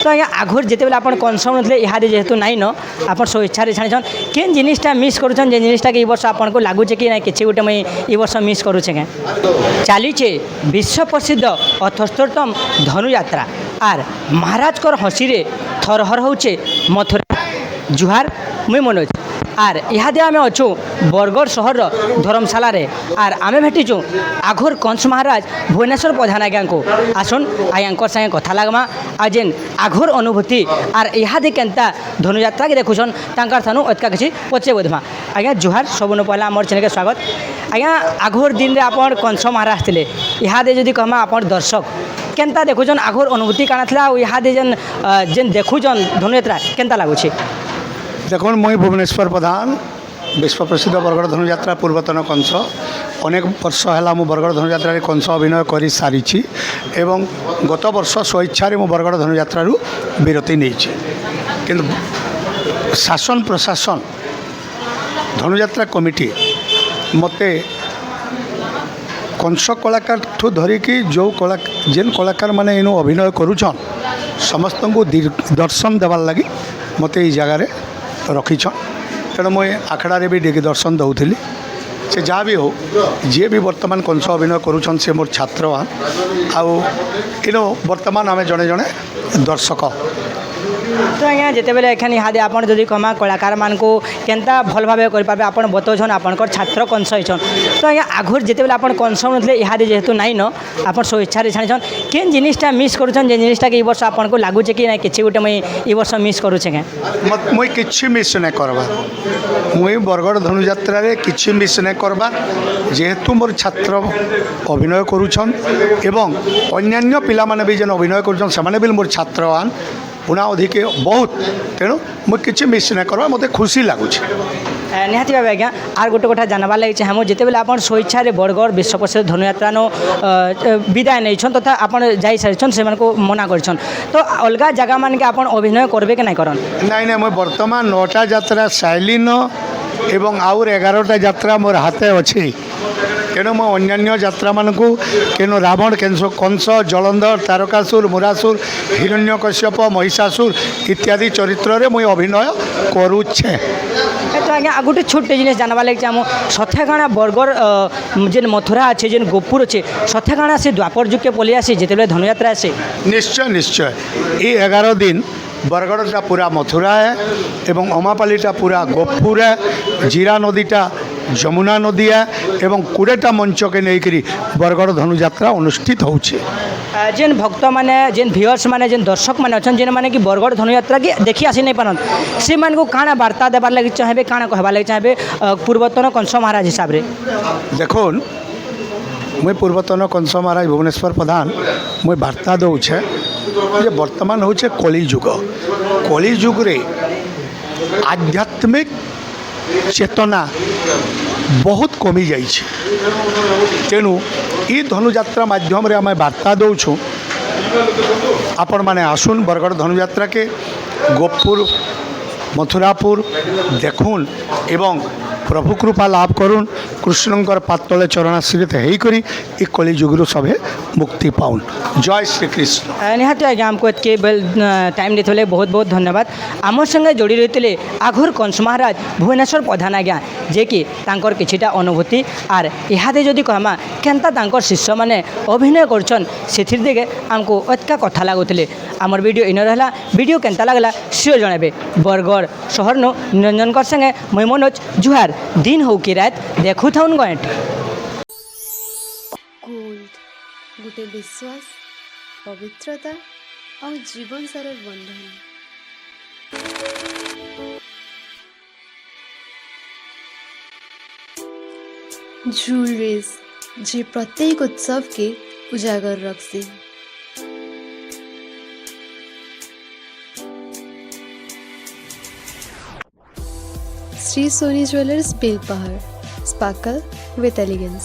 तो आज्ञा आघर जितेबाला आप कनसम नी इहादे जेहेतु नाई न आप स्वेच्छा छाड़ीछन केन जिनिसटा मिस करुछन जे जिनिसटा कि वर्ष आपको लगुचे कि ना कि गोटे मुई ई वर्ष मिस करुचे क्या चलीचे विश्व प्रसिद्ध अठस्तरतम धनुयात्रा आर महाराज हसी रे थरहर होचे मथुरा जुहार मुई मनोज आर इहादे आमे अच्छु बरगढ़ सहर धर्मशाला रे आर आमे भेटिचु आघर कंस महाराज भुवनेश्वर प्रधान आज्ञा को आसन आज्ञा संगे कथा लगमा आ जेन आघर अनुभूति आर इहादे केनता धनुयात्रा के देखुछन तांकर थानु अतका किसी पचे बोधमा आज्ञा जुहार सबनु पहला आमर चैनल के स्वागत आज्ञा आघर दिन रे आपण कंस महाराज थिले इहादे जदि कहमा आपण दर्शक केनता देखुछन आघर अनुभूति काना थिला इहादे जेन जेन देखुछन धनुयात्रा केनता लागुछे देखो मुई भुवनेश्वर प्रधान विश्व प्रसिद्ध बरगढ़ धनुयात्रा पूर्वतन कंस अनेक वर्ष है मु बरगढ़ धनुयात्रा कंस अभिनय कर सारी एवं गत वर्ष स्वेच्छा मु बरगढ़ धनुयात्रा विरति नहीं किंतु शासन प्रशासन धनुयात्रा कमिटी मते कंस कलाकार ठू धरिकी जो जेन कलाकार माने इनु अभिनय करुछन समस्त को दर्शन देवार लगी मते ई जगार रखीछन तेणु मुझे आखड़ा भी डेगी दर्शन दूली से जहाँ भी हो जी भी वर्तमान कंस अभिनय करुछन से मोर छात्रवान आउ वर्तमान आम जड़े जड़े दर्शक तो आज्ञा जिते बेले एखान इहादे आपन जदि कमा कलाकार मान को केनता भल भाव कर आपन बतौछन आपनकर छात्र कंस होइछन तो आज्ञा आघर जिते बेले आपन कंस नी इहादे जेहेतु नाई न आप स्वेच्छा छाड़ीछन केन जिनिसटा मिस करुछन जे जिनिसटा कि वर्ष आपको लगुचे कि ना कि गोटे मुई ई वर्ष मिस करुचे क्या मुई किछि मिस नहीं करवा मुई बरगढ़ धनुयात्रा रे किछि मिस नहीं करवा जेहेतु मोर छात्र अभिनय करुछन एवं अन्यान्य पिला माने भी जेन अभिनय करुछन से भी मोर छात्रवान पुना अधिक बहुत तेणु मुझे किसी मिस नहीं करवा मत खुशी लगुच निहाती भाव आज्ञा आर गोटे कथा जानबार लगी चाहूँ जिते बेले आप स्वेच्छा बरगढ़ विश्व प्रसिद्ध धनुयात्रा विदाय नहीं तथा आप जा सारी से मना कर तो अलग जगह मान के आप अभिनय करेंगे कि नहीं करन नाई ना मुझे बर्तमान 9टा यात्रा साइलिन एवं आउर 11टा यात्रा मोर हाथे अच्छी तेणु मो अन्यान्य यात्रा मानक केनु रावण कंस जलंधर तारकासुर मुरासुर हिरण्यकश्यप महिषासुर इत्यादि चरित्र रे मुई अभिनय करुछे तो आज्ञा गोटे छोटे जिनिस जानवा लगे चाहूँ सत्यागाणा बरगढ़ जेन मथुरा अच्छे जेन गोपुर अच्छे सत्यागाणा से द्वापर जुग के पलि आसी जिते धनुयात्रा आसे निश्चय निश्चय ये 11 दिन बरगढ़टा पूरा मथुरा है एवं अमापालीटा पूरा गोपुर है जीरा नदीटा जमुना नदी है एवं 20टा मंच के लेकर बरगढ़ धनुयात्रा अनुष्ठित होउछे जेन भक्त माने जेन व्यूअर्स माने जेन दर्शक माने अच्छन जेन माने कि बरगढ़ धनुयात्रा के देखी आसी नहीं पारन से मान को काना वार्ता देबार लगी चाहे काना कहबार लगी चाहे पूर्वतन कंस महाराज हिसाब रे देखो मुई पूर्वतन कंस महाराज भुवनेश्वर प्रधान मुई वार्ता दौछे जे वर्तमान होचे कली जुग रे आध्यात्मिक चेतना बहुत कमी जाइए तेणु ये धनुयात्रा माध्यम रे आम वार्ता दौछुँ आपण मैंने आसुन बरगढ़ धनुयात्रा के गोपुर मथुरापुर देखुन एवं प्रभु कृपा लाभ करुन कृष्णकर पातले चरणाश्रित होकर ये कली जुगरू सभे मुक्ति पाउन जय श्री कृष्ण निहाती आज्ञा आमको एतके टाइम देते बहुत बहुत धन्यवाद आम संगे जोड़ी रही आघर कंस महाराज भुवनेश्वर प्रधान आज्ञा जे कि तांकर किछिटा अनुभूति आर इहादे जदि कहमा केनता तांकर शिष्य माने अभिनय करछन सेथिर दिगे आमको अतका कथा लागुतले आमर वीडियो इन रहला वीडियो केनता लागला सियो जणाबे बरगढ़ शहर नो निरंजनकर संगे मुई मनोज जुहार दिन हो कि रात देखु थाउन गएट गोल्ड गोटे विश्वास पवित्रता और जीवन सारा बंधन ज्वेलरीज जे प्रत्येक उत्सव के उजागर रखसी Shri Soni jewellers Belpahar sparkle with elegance.